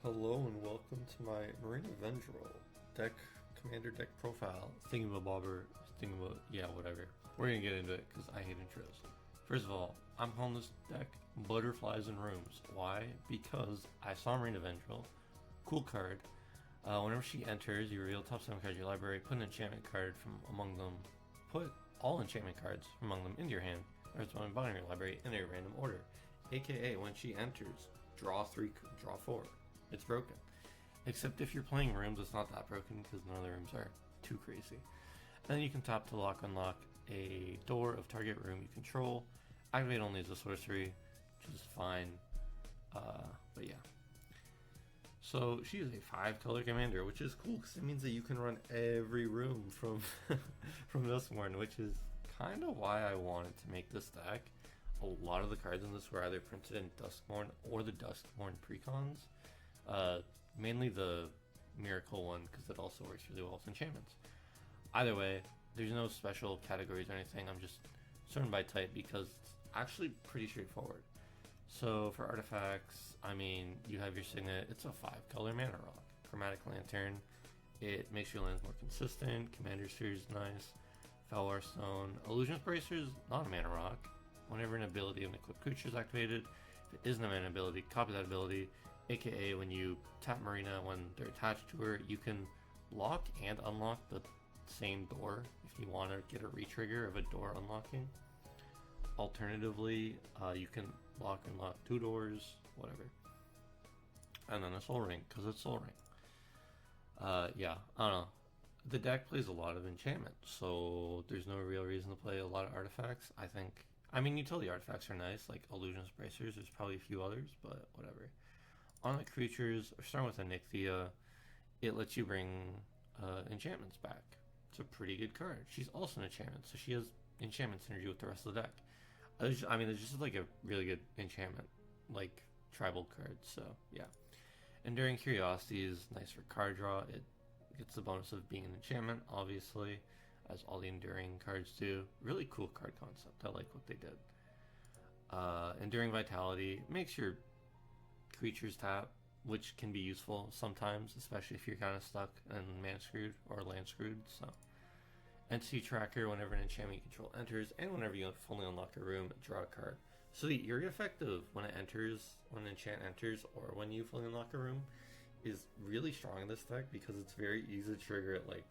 Hello and welcome to my Marina Vendrell commander deck profile. Yeah, whatever. We're gonna get into it because I hate intros. First of all, I'm calling this deck Butterflies in Rooms. Why? Because I saw Marina Vendrell, cool card. Whenever she enters, you reveal top 7 cards of your library, put an enchantment card from among them, put all enchantment cards from among them into your hand, or it's one bottom of your library in a random order. AKA, when she enters, draw 3, draw 4. It's broken. Except if you're playing rooms, it's not that broken because none of the rooms are too crazy. And then you can tap to unlock a door of target room you control. Activate only as a sorcery, which is fine. But yeah. So she is a 5-color commander, which is cool because it means that you can run every room from from Duskmourn, which is kind of why I wanted to make this deck. A lot of the cards in this were either printed in Duskmourn or the Duskmourn precons. Mainly the Miracle one because it also works really well with enchantments. Either way, there's no special categories or anything. I'm just sorting by type because it's actually pretty straightforward. So for artifacts, I mean, you have your signet. It's a 5-color mana rock. Chromatic Lantern. It makes your lands more consistent. Commander Sphere is nice. Fellwar Stone. Illusion's Bracer is not a mana rock. Whenever an ability of an equipped creature is activated, if it isn't a mana ability, copy that ability. AKA when you tap Marina when they're attached to her, you can lock and unlock the same door if you want to get a retrigger of a door unlocking. Alternatively, you can lock and lock 2 doors, whatever. And then a Soul Ring, because it's Soul Ring. Yeah, I don't know. The deck plays a lot of enchantment, so there's no real reason to play a lot of artifacts. I mean, utility artifacts are nice, like Illusion's Bracers. There's probably a few others, but whatever. On the creatures, starting with Onyxia, it lets you bring enchantments back. It's a pretty good card. She's also an enchantment, so she has enchantment synergy with the rest of the deck. It's just like a really good enchantment, like tribal card, so yeah. Enduring Curiosity is nice for card draw. It gets the bonus of being an enchantment, obviously, as all the Enduring cards do. Really cool card concept. I like what they did. Enduring Vitality makes your creatures tap, which can be useful sometimes, especially if you're kind of stuck and man screwed or land screwed. So, Entity Tracker, whenever an enchantment you control enters, and whenever you fully unlock a room, draw a card. So the eerie effect of when it enters, when an enchant enters, or when you fully unlock a room, is really strong in this deck because it's very easy to trigger it like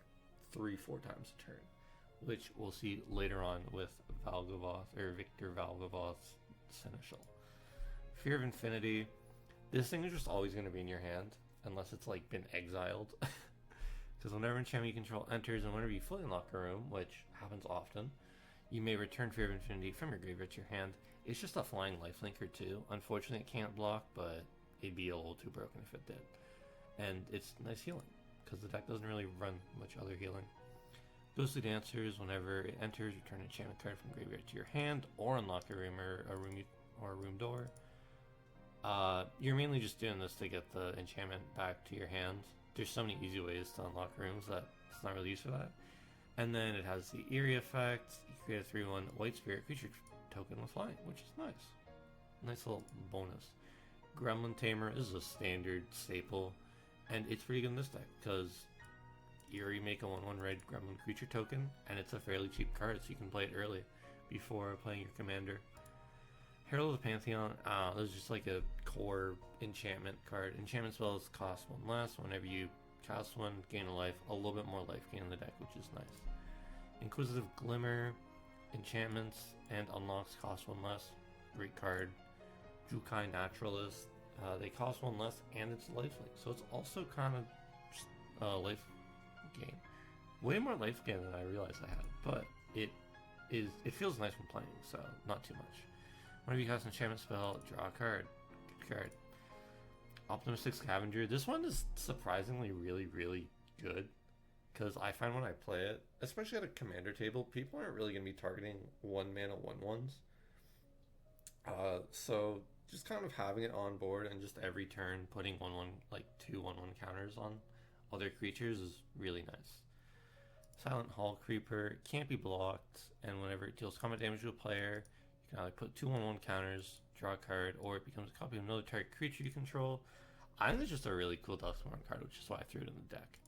3-4 times a turn, which we'll see later on with Valgavoth or Victor Valgavoth's Seneschal. Fear of Infinity. This thing is just always going to be in your hand, unless it's like been exiled. Because whenever enchantment you control enters, and whenever you fully unlock a room, which happens often, you may return Fear of Infinity from your graveyard to your hand. It's just a flying lifelinker too. Unfortunately, it can't block, but it'd be a little too broken if it did. And it's nice healing, because the deck doesn't really run much other healing. Ghostly Dancers, whenever it enters, return an enchantment card from graveyard to your hand, or unlock a room or a room door. You're mainly just doing this to get the enchantment back to your hand. There's so many easy ways to unlock rooms that it's not really used for that. And then it has the Eerie effect. You create a 3/1 White Spirit creature token with flying, which is nice. Nice little bonus. Gremlin Tamer is a standard staple, and it's pretty good in this deck because Eerie make a 1/1 red Gremlin creature token, and it's a fairly cheap card, so you can play it early before playing your commander. Herald of the Pantheon, this is just like a core enchantment card. Enchantment spells cost 1 less. Whenever you cast one, gain a life, a little bit more life gain in the deck, which is nice. Inquisitive Glimmer, enchantments and unlocks cost 1 less. Great card. Jukai Naturalist, they cost 1 less and it's lifelink, so it's also kind of just life gain. Way more life gain than I realized I had, but it feels nice when playing, so not too much. Whenever you cast an enchantment spell, draw a card. Good card. Optimistic Scavenger. This one is surprisingly really, really good. Because I find when I play it, especially at a commander table, people aren't really going to be targeting 1-mana 1/1s. So just kind of having it on board and just every turn putting 1/1, like 2 1/1 counters on other creatures is really nice. Silent Hall Creeper can't be blocked, and whenever it deals combat damage to a player, you can either put 2 1/1 counters, draw a card, or it becomes a copy of another target creature you control. I think it's just a really cool Duskmourn card, which is why I threw it in the deck.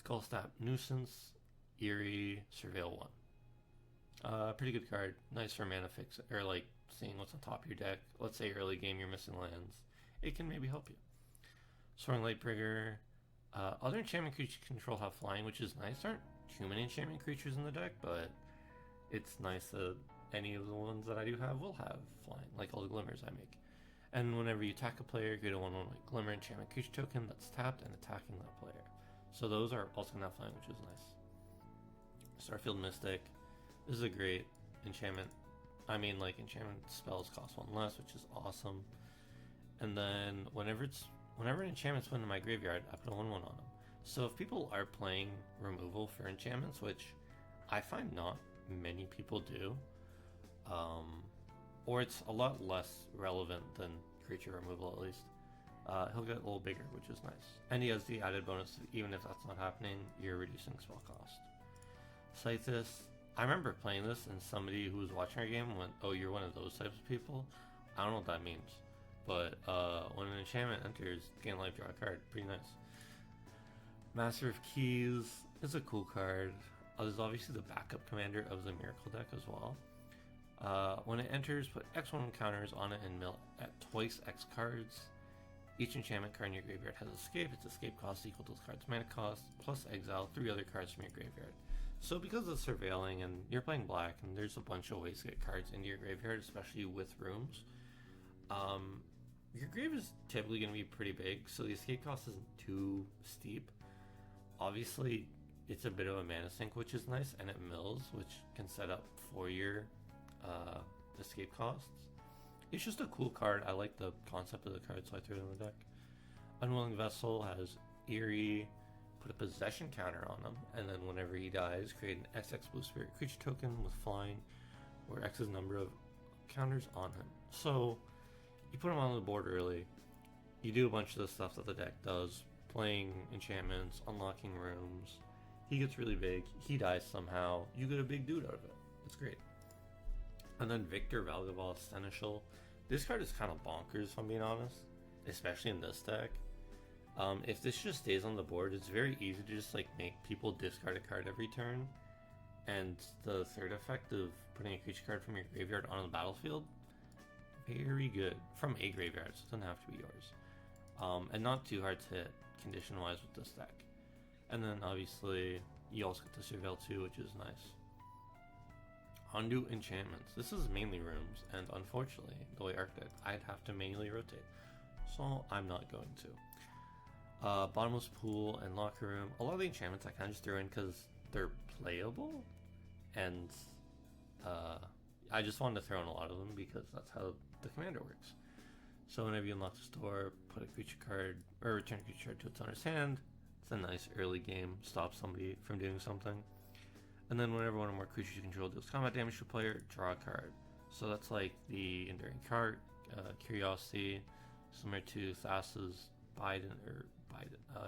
Skullstab, Nuisance, Eerie, Surveil 1. Pretty good card. Nice for mana fix, or like seeing what's on top of your deck. Let's say early game you're missing lands. It can maybe help you. Soaring Lightbringer. Other enchantment creatures you control have flying, which is nice. There aren't too many enchantment creatures in the deck, but it's nice that any of the ones that I do have will have flying, like all the glimmers I make. And whenever you attack a player, you get a 1/1 Glimmer enchantment creature token that's tapped and attacking that player. So those are also going to have flying, which is nice. Starfield Mystic. This is a great enchantment. I mean, like, enchantment spells cost 1 less, which is awesome. And then whenever an enchantment's put in my graveyard, I put a 1/1 on them. So if people are playing removal for enchantments, which I find not many people do, or it's a lot less relevant than creature removal at least, he'll get a little bigger, which is nice. And he has the added bonus, even if that's not happening, you're reducing spell cost. Scythus, I remember playing this and somebody who was watching our game went, oh, you're one of those types of people? I don't know what that means. But when an enchantment enters, gain life, draw a card. Pretty nice. Master of Keys is a cool card. There's obviously the backup commander of the Miracle deck as well. When it enters, put X1 counters on it and mill at twice X cards. Each enchantment card in your graveyard has escape. Its escape cost equal to this card's mana cost, plus exile 3 other cards from your graveyard. So because of surveilling and you're playing black and there's a bunch of ways to get cards into your graveyard, especially with rooms, your grave is typically going to be pretty big, so the escape cost isn't too steep. Obviously, it's a bit of a mana sink, which is nice, and it mills, which can set up for your escape costs. It's just a cool card. I like the concept of the card, so I threw it in the deck. Unwilling Vessel has Eerie, put a possession counter on him, and then whenever he dies, create an XX blue spirit creature token with flying, where X is number of counters on him. So you put him on the board early, you do a bunch of the stuff that the deck does, playing enchantments, unlocking rooms. He gets really big, he dies somehow, you get a big dude out of it. It's great. And then Victor Valgabal Seneschal. This card is kind of bonkers, if I'm being honest, especially in this deck. If this just stays on the board, it's very easy to just like make people discard a card every turn. And the third effect of putting a creature card from your graveyard on the battlefield, very good. From a graveyard, so it doesn't have to be yours. And not too hard to hit condition-wise with this deck. And then obviously, you also get the Surveil 2, which is nice. Undo enchantments. This is mainly rooms, and unfortunately, the way Arc did, I'd have to manually rotate. So I'm not going to. Bottomless pool and locker room. A lot of the enchantments I kind of just threw in because they're playable, and I just wanted to throw in a lot of them because that's how the commander works. So whenever you unlock the store, put a creature card, or return a creature card to its owner's hand. It's a nice early game, stop somebody from doing something. And then whenever one or more creatures you control deals combat damage to a player, draw a card. So that's like the Enduring Curiosity, similar to Thassa's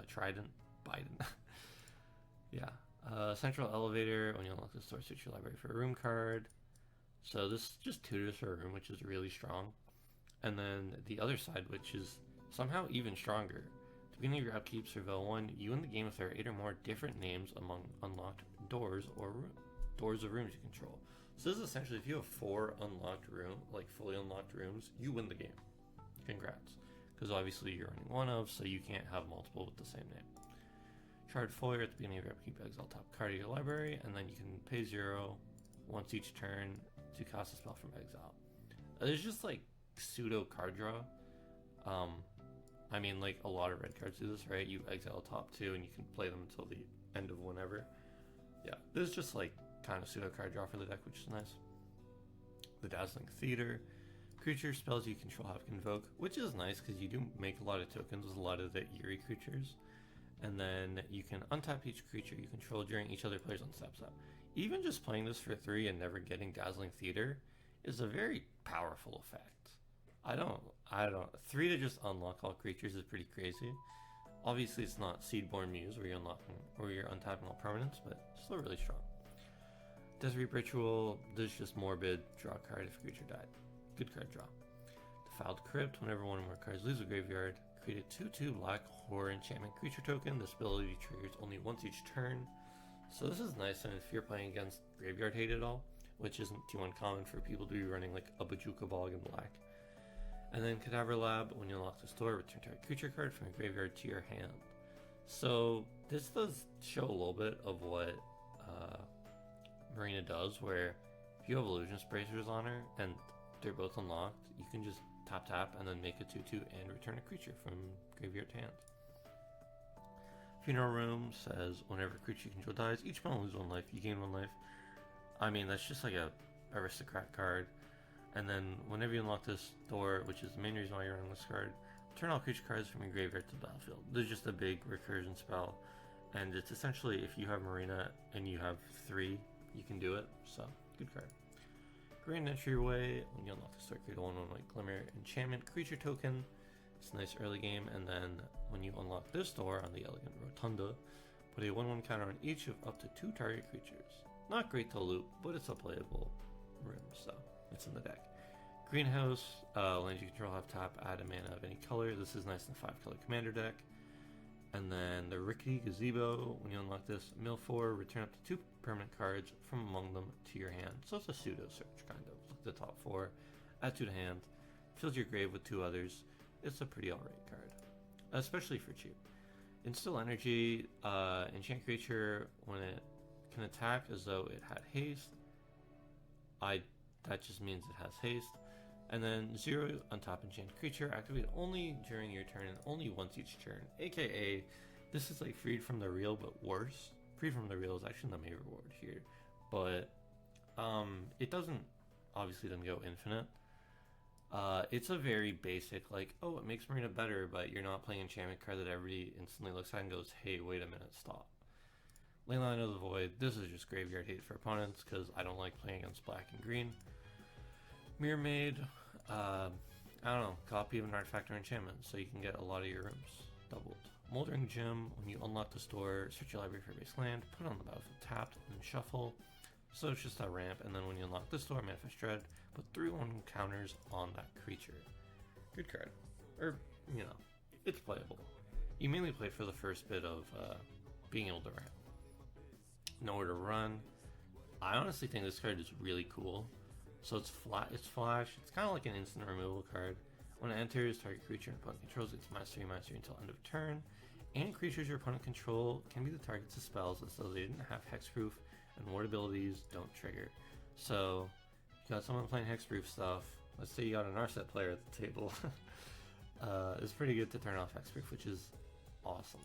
Trident. Yeah. Central Elevator, when you unlock the store, search your library for a room card. So this just tutors for a room, which is really strong. And then the other side, which is somehow even stronger. At the beginning of your upkeep, Surveil 1, you win the game if there are 8 or more different names among unlocked doors or doors of rooms you control. So this is essentially, if you have 4 unlocked fully unlocked rooms, you win the game. Congrats. Because obviously you're running one of, so you can't have multiple with the same name. Shard Foyer, at the beginning of your upkeep, exile top card of your library, and then you can pay 0 once each turn to cast a spell from exile. There's just like pseudo card draw. I mean, like a lot of red cards do this, right? You exile top 2 and you can play them until the end of whenever. Yeah, this is just like kind of pseudo card draw for the deck, which is nice. The Dazzling Theater. Creature spells you control have Convoke, which is nice because you do make a lot of tokens with a lot of the eerie creatures. And then you can untap each creature you control during each other player's unstep step. Even just playing this for 3 and never getting Dazzling Theater is a very powerful effect. I don't 3 to just unlock all creatures is pretty crazy. Obviously it's not Seedborn Muse where you're untapping all permanents, but still really strong. Death Reap Ritual, there's just morbid, draw a card if a creature died. Good card draw. Defiled Crypt. Whenever one or more cards leaves a graveyard, create a 2/2 black horror enchantment creature token. This ability triggers only once each turn. So this is nice, and if you're playing against Graveyard Hate at all, which isn't too uncommon for people to be running like a Bajuka Bog in black. And then Cadaver Lab, when you unlock the store, return target creature card from your graveyard to your hand. So this does show a little bit of what Marina does, where if you have Illusionist Bracers on her and they're both unlocked, you can just tap and then make a 2/2 and return a creature from graveyard to hand. Funeral Room says whenever a creature you control dies, each opponent loses 1 life, you gain 1 life. I mean, that's just like a aristocrat card. And then whenever you unlock this door, which is the main reason why you're running this card, turn all creature cards from your graveyard to the battlefield. There's just a big recursion spell, and it's essentially if you have Marina and you have 3, you can do it. So good card. Grand Entryway, when you unlock the store, create a 1/1 white Glimmer enchantment creature token. It's a nice early game, and then when you unlock this door on the Elegant Rotunda, put a 1/1 counter on each of up to 2 target creatures. Not great to loot, but it's a playable room, so it's in the deck. Greenhouse, lands you control have tap, add a mana of any color. This is nice in the 5-color commander deck. And then the Rickety Gazebo, when you unlock this, mill 4, return up to 2 permanent cards from among them to your hand. So it's a pseudo search, kind of. Look at the top 4, add 2 to hand, fills your grave with 2 others. It's a pretty alright card, especially for cheap. Instill Energy, enchant creature when it can attack as though it had haste. That just means it has haste. And then 0 untap enchant creature, activate only during your turn and only once each turn. AKA, this is like Freed from the Real, but worse. Freed from the Real is actually the main reward here, but it doesn't go infinite. It's a very basic, like, oh, it makes Marina better, but you're not playing enchantment card that everybody instantly looks at and goes, hey, wait a minute, stop. Leyline of the Void, this is just graveyard hate for opponents because I don't like playing against black and green. Mirror Maid, I don't know, copy of an artifact or enchantment so you can get a lot of your rooms doubled. Moldering Gem, when you unlock the store, search your library for a base land, put it on the battlefield tapped, and then shuffle. So it's just a ramp, and then when you unlock the store, Manifest Dread, put 3/1 counters on that creature. Good card. Or, you know, it's playable. You mainly play for the first bit of being able to ramp. Nowhere to Run. I honestly think this card is really cool. So it's flash, it's kind of like an instant removal card. When it enters, target creature and opponent controls gets -3/-3 until end of turn. And creatures your opponent control can be the targets of spells as though they didn't have hexproof, and ward abilities don't trigger. So, you got someone playing hexproof stuff. Let's say you got an Narset player at the table. It's pretty good to turn off hexproof, which is awesome.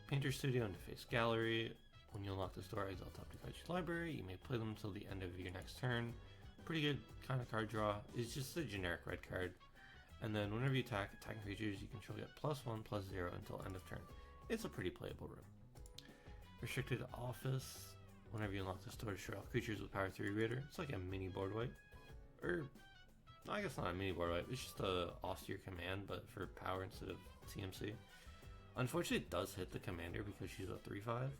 Painter Studio and Deface Gallery. When you unlock this door, exile top 2 cards to your library. You may play them until the end of your next turn. Pretty good kind of card draw. It's just a generic red card. And then whenever you attacking creatures, you control get +1/+0 until end of turn. It's a pretty playable room. Restricted Office. Whenever you unlock this door, destroy all creatures with power 3 or greater. It's like a mini board wipe. Or, I guess not a mini board wipe. It's just a austere command, but for power instead of CMC. Unfortunately, it does hit the commander because she's a 3/5.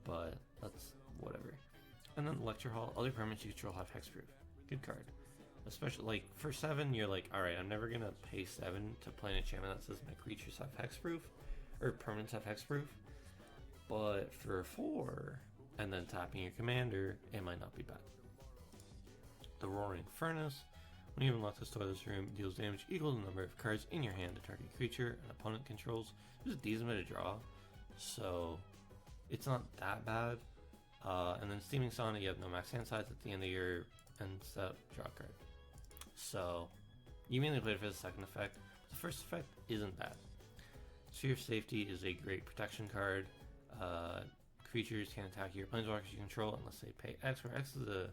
But that's whatever. And then Lecture Hall. Other permanents you control have hexproof. Good card. Especially, like, for 7, you're like, alright, I'm never gonna pay 7 to play an enchantment that says my creatures have hexproof. Or permanents have hexproof. But for 4, and then tapping your commander, it might not be bad. The Roaring Furnace. When you unlock the store, this room deals damage equal to the number of cards in your hand to target creature an opponent controls. There's a decent bit of draw. So, it's not that bad. And then Steaming Sauna, you have no max hand size at the end of your end step, draw card. So, you mainly play it for the second effect. But the first effect isn't bad. Sphere of Safety is a great protection card. Creatures can't attack your planeswalkers you control unless they pay X, where X is the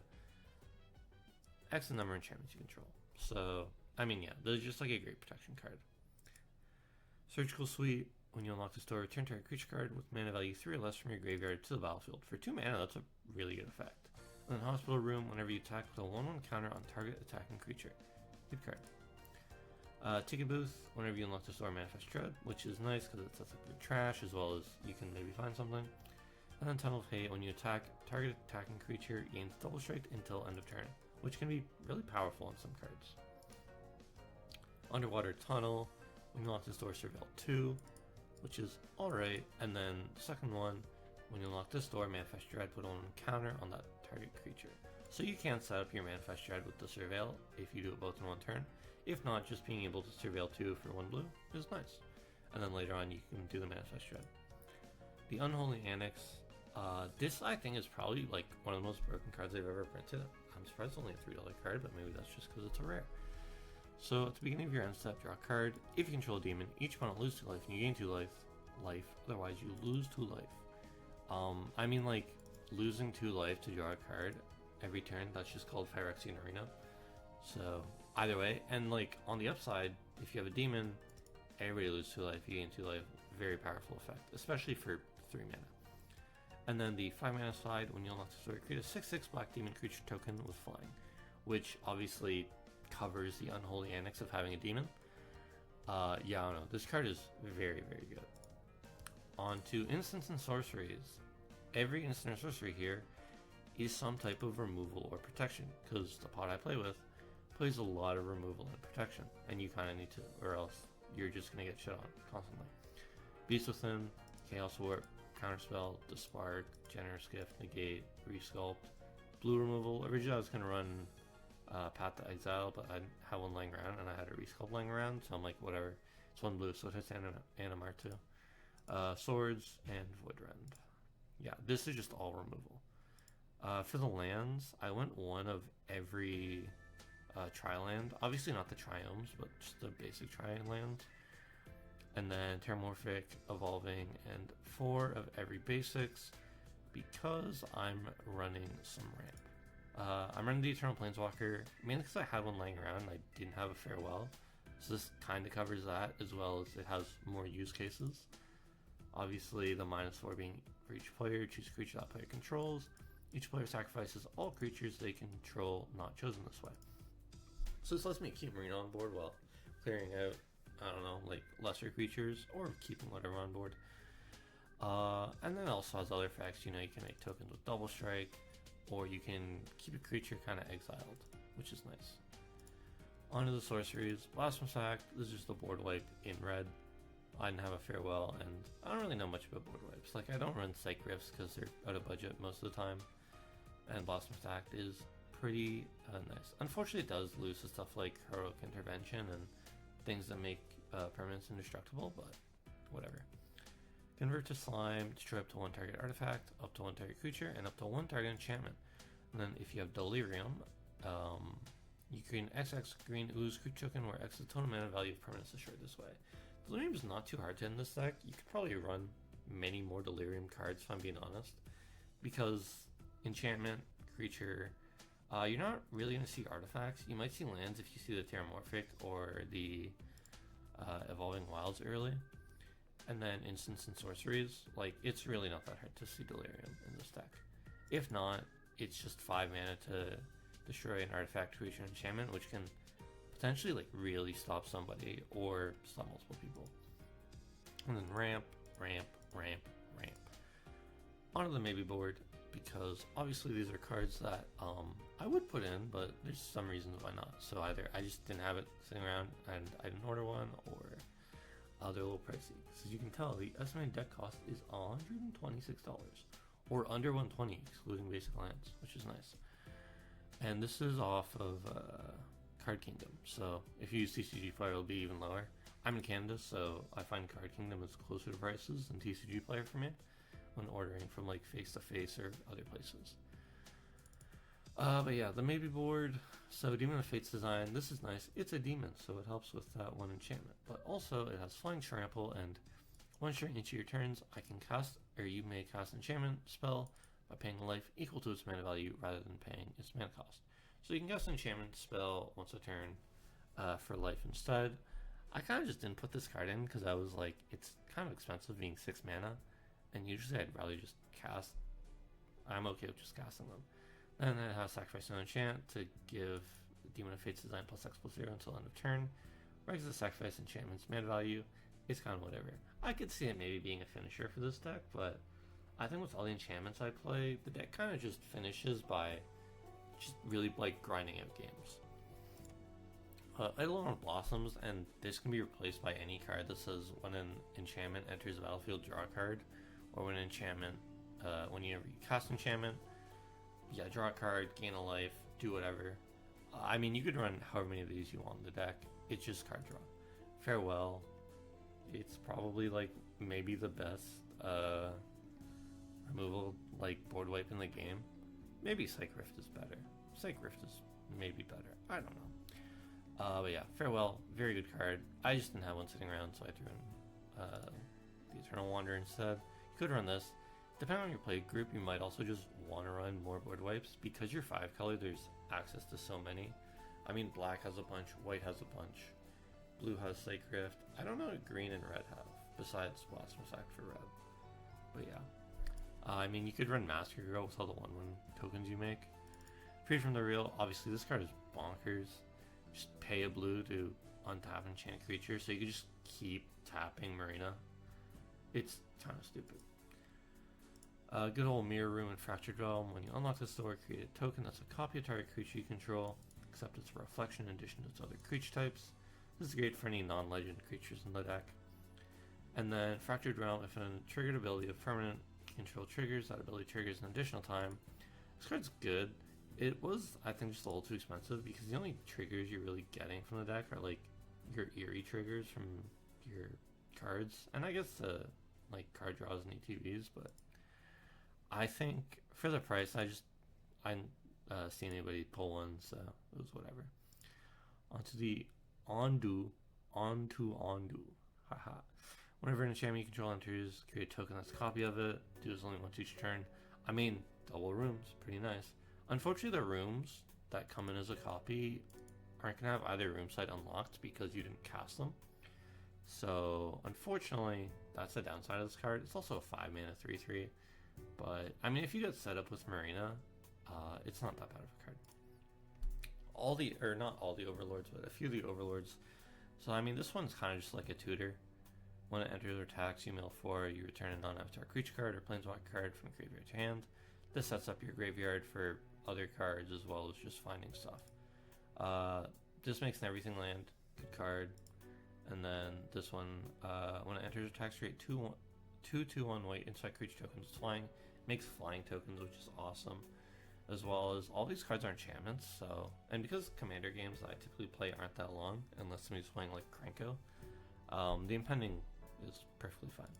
number of enchantments you control. So, I mean, yeah, there's just like a great protection card. Surgical Suite. When you unlock the store, return target creature card with mana value 3 or less from your graveyard to the battlefield. For 2 mana, that's a really good effect. And then Hospital Room, whenever you attack with a 1/1 counter on target attacking creature. Good card. Ticket Booth, whenever you unlock the store, Manifest Dread, which is nice because it sets up your trash as well as you can maybe find something. And then Tunnel of Hate, when you attack, target attacking creature gains double strike until end of turn, which can be really powerful on some cards. Underwater Tunnel. When you unlock this door, surveil 2, which is alright. And then the second one, when you unlock this door, Manifest Dread, put on a counter on that target creature. So you can set up your Manifest Dread with the surveil if you do it both in one turn. If not, just being able to surveil 2 for 1 blue is nice. And then later on you can do the Manifest Dread. The Unholy Annex. This I think is probably like one of the most broken cards I've ever printed. I'm surprised it's only a $3 card, but maybe that's just because it's a rare. So at the beginning of your end step, draw a card. If you control a demon, each opponent loses 2 life and you gain 2 life. Otherwise you lose 2 life. I mean, like, losing 2 life to draw a card every turn, that's just called Phyrexian Arena. So either way, and like on the upside, if you have a demon, everybody loses 2 life, you gain 2 life. Very powerful effect, especially for 3 mana. And then the 5 mana side, when you unlock the sword, create a 6/6 black demon creature token with flying, which obviously covers the Unholy Annex of having a demon. Yeah, I don't know. This card is very, very good. On to instants and sorceries. Every instant or sorcery here is some type of removal or protection, because the pot I play with plays a lot of removal and protection, and you kind of need to, or else you're just going to get shit on constantly. Beast Within, Chaos Warp, Counterspell, Dispark, Generous Gift, Negate, Resculpt, Blue Removal. Originally I was going to run Path to Exile, but I had one lying around and I had a Resculpt lying around, so I'm like, whatever. It's 1 blue, so it hits Animar too. Swords and Voidrend. Yeah, this is just all removal. For the lands, I went one of every Tri-land. Obviously not the Triomes, but just the basic Tri-lands. And then Terramorphic, Evolving, and 4 of every basics, because I'm running some ramp. I'm running the Eternal Planeswalker, mainly because I had one laying around and I didn't have a Farewell. So this kind of covers that, as well as it has more use cases. Obviously, the -4 being for each player, choose a creature that player controls. Each player sacrifices all creatures they control not chosen this way. So this lets me keep Marina on board while clearing out, I don't know, like lesser creatures, or keeping whatever on board. And then it also has other effects. You know, you can make tokens with Double Strike, or you can keep a creature kind of exiled, which is nice. On to the sorceries. Blasphemous Act. This is just the board wipe in red. I didn't have a Farewell, and I don't really know much about board wipes. Like, I don't run Psych Rifts because they're out of budget most of the time, and Blasphemous Act is pretty nice. Unfortunately, it does lose to stuff like Heroic Intervention and things that make permanents indestructible, but whatever. Convert to Slime, destroy up to 1 target artifact, up to 1 target creature, and up to 1 target enchantment. And then if you have Delirium, you create an XX green ooze creature token where X is the total mana value of permanents destroyed this way. Delirium is not too hard to end this deck. You could probably run many more Delirium cards, if I'm being honest, because enchantment, creature, you're not really going to see artifacts. You might see lands if you see the Terramorphic or the Evolving Wilds early. And then instants and sorceries, like, it's really not that hard to see Delirium in this deck. If not, it's just 5 mana to destroy an artifact, creature, enchantment, which can potentially like really stop somebody or stop multiple people. And then ramp. Onto the maybe board, because obviously these are cards that I would put in, but there's some reasons why not. So either I just didn't have it sitting around and I didn't order one, or they're a little pricey. Because as you can tell, the estimated deck cost is $126, or under 120 excluding basic lands, which is nice. And this is off of Card Kingdom, so if you use TCG Player, it'll be even lower. I'm in Canada, so I find Card Kingdom is closer to prices than TCG Player for me when ordering from like Face to Face or other places. But yeah, the maybe board. So Demon of Fate's design. This is nice. It's a demon, so it helps with that 1 enchantment. But also it has Flying Trample, and once during each of your turns, I can cast, or you may cast an enchantment spell by paying a life equal to its mana value rather than paying its mana cost. So you can cast an enchantment spell once a turn for life instead. I kind of just didn't put this card in because I was like, it's kind of expensive being 6 mana, and usually I'd rather just cast. I'm okay with just casting them. Then it has Sacrifice an Enchant to give Demon of Fate's design +X/+0 until end of turn. Regs the Sacrifice enchantment's mana value. It's kind of whatever. I could see it maybe being a finisher for this deck, but I think with all the enchantments I play, the deck kind of just finishes by just really like grinding out games. Eidolon Blossoms, and this can be replaced by any card that says when an enchantment enters the battlefield, draw a card, or when an enchantment, whenever you cast enchantment, yeah, draw a card, gain a life, do whatever. I mean, you could run however many of these you want in the deck. It's just card draw. Farewell. It's probably like maybe the best removal like board wipe in the game. Maybe Psych Rift is better. Psych Rift is maybe better. I don't know. But yeah, Farewell, very good card. I just didn't have one sitting around, so I threw in the Eternal Wanderer instead. You could run this. Depending on your play group, you might also just want to run more board wipes. Because you're 5 color, there's access to so many. I mean, black has a bunch, white has a bunch, blue has Psych Rift. I don't know what green and red have, besides Blasphemous Act for red. But yeah. I mean, you could run Master Girl with all the 1/1 tokens you make. Free from the Real, obviously this card is bonkers. Just pay a blue to untap enchant creature, so you can just keep tapping Marina. It's kind of stupid. Good old Mirror Room and Fractured Realm. When you unlock this door, create a token that's a copy of target creature you control, except it's a reflection in addition to its other creature types. This is great for any non-legend creatures in the deck. And then Fractured Realm, if a triggered ability of permanent control triggers, that ability triggers an additional time. This card's good. It was, I think, just a little too expensive because the only triggers you're really getting from the deck are like your eerie triggers from your cards, and I guess the like card draws and ETBs. But I think for the price, I didn't see anybody pull one, so it was whatever. Onto the Ondu. Haha. Whenever an enchantment you control enters, create a token that's a copy of it. Do this only once each turn. I mean, double rooms, pretty nice. Unfortunately, the rooms that come in as a copy aren't going to have either room site unlocked because you didn't cast them. So, unfortunately, that's the downside of this card. It's also a 5 mana 3/3. But, I mean, if you get set up with Marina, it's not that bad of a card. Not all the Overlords, but a few of the Overlords. So, I mean, this one's kind of just like a tutor. When it enters or attacks, you mill 4, you return a non-avatar creature card or planeswalker card from graveyard to hand. This sets up your graveyard for other cards as well as just finding stuff. This makes an everything land, good card. And then this one, when it enters attacks, create 2/1 white inside creature tokens. It's flying, makes flying tokens, which is awesome. As well as all these cards are enchantments, so, and because commander games that I typically play aren't that long, unless somebody's playing like Krenko, the impending is perfectly fine.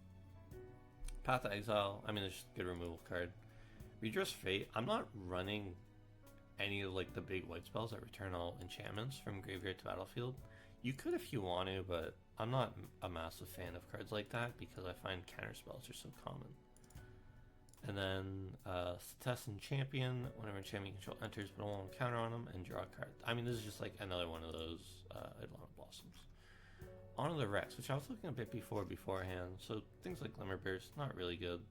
Path to Exile, I mean, it's just a good removal card. Redress Fate, I'm not running any of like the big white spells that return all enchantments from graveyard to battlefield. You could if you want to, but I'm not a massive fan of cards like that because I find counter spells are so common. And then Test and Champion, whenever enchantment control enters but won't counter on them, and draw a card. I mean, this is just like another one of those Eidolon Blossoms. On to the Rex, which I was looking a bit beforehand, so things like Glimmer Burst, not really good.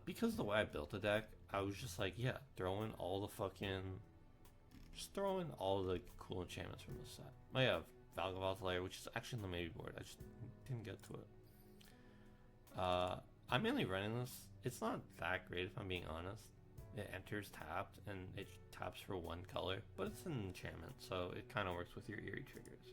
Because the way I built the deck, I was just like, yeah, throw in all the cool enchantments from this set. I have Valgavoth Lair, which is actually in the maybe board. I just didn't get to it. I'm mainly running this. It's not that great if I'm being honest. It enters tapped, and it taps for 1 color, but it's an enchantment, so it kind of works with your eerie triggers.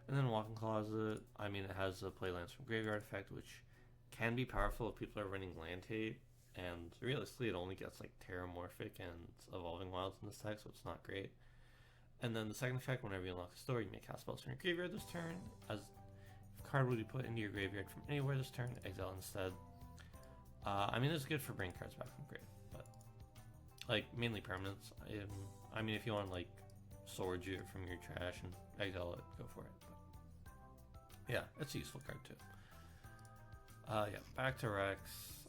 And then Walk-in Closet, I mean, it has a play lands from graveyard effect, which can be powerful if people are running Land Hate, and realistically it only gets like Terramorphic and Evolving Wilds in this deck, so it's not great. And then the second effect, whenever you unlock a store, you may cast spells from your graveyard this turn. As if a card would be put into your graveyard from anywhere this turn, exile instead. I mean, it's good for bringing cards back from grave, but like mainly permanents. I mean, if you want like sword you from your trash and exile it, go for it. But yeah, it's a useful card too. Yeah, back to Rex.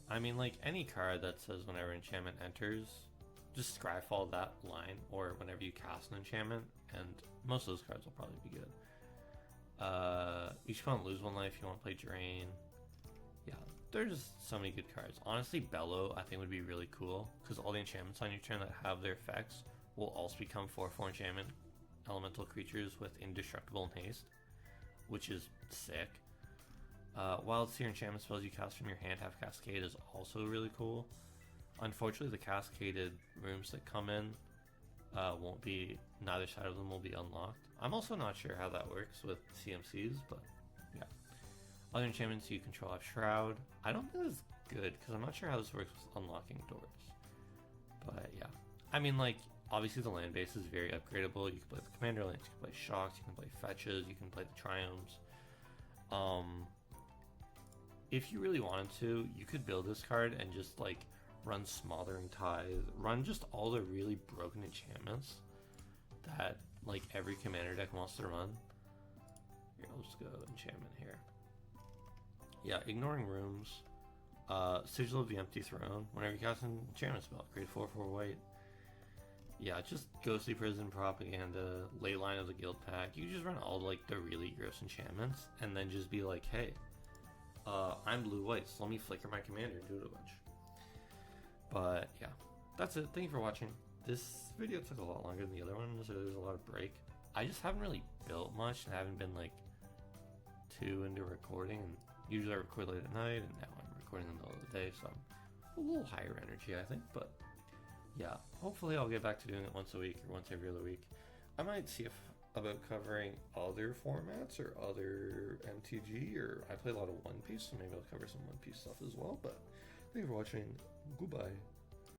I mean, like any card that says whenever enchantment enters, just Scryfall that line, or whenever you cast an enchantment, and most of those cards will probably be good. You just want to lose 1 life, you want to play Drain. Yeah, there's so many good cards. Honestly, Bellow I think would be really cool, because all the enchantments on your turn that have their effects will also become 4/4 enchantment elemental creatures with indestructible and haste, which is sick. Wild Seer enchantment spells you cast from your hand have Cascade is also really cool. Unfortunately, the cascaded rooms that come in neither side of them will be unlocked. I'm also not sure how that works with CMCs, but yeah. Other enchantments you control have Shroud. I don't think this is good because I'm not sure how this works with unlocking doors. But yeah, I mean, like, obviously the land base is very upgradable. You can play the commander lands, you can play shocks, you can play fetches, you can play the triomes. If you really wanted to, you could build this card and just like run Smothering Tithe, run just all the really broken enchantments that like every commander deck wants to run. Here, I'll just go enchantment here. Yeah, ignoring rooms. Sigil of the Empty Throne. Whenever you cast an enchantment spell, create 4/4 white. Yeah, just Ghostly Prison, Propaganda, Leyline of the Guild Pack. You just run all like the really gross enchantments, and then just be like, hey, I'm blue-white, so let me flicker my commander and do it a bunch. But yeah, that's it. Thank you for watching. This video took a lot longer than the other one, so there's a lot of break. I just haven't really built much and haven't been like too into recording. And usually I record late at night, and now I'm recording in the middle of the day, so I'm a little higher energy, I think. But yeah, hopefully I'll get back to doing it once a week or once every other week. I might see about covering other formats or other MTG, or I play a lot of One Piece, so maybe I'll cover some One Piece stuff as well. But thank you for watching. Goodbye.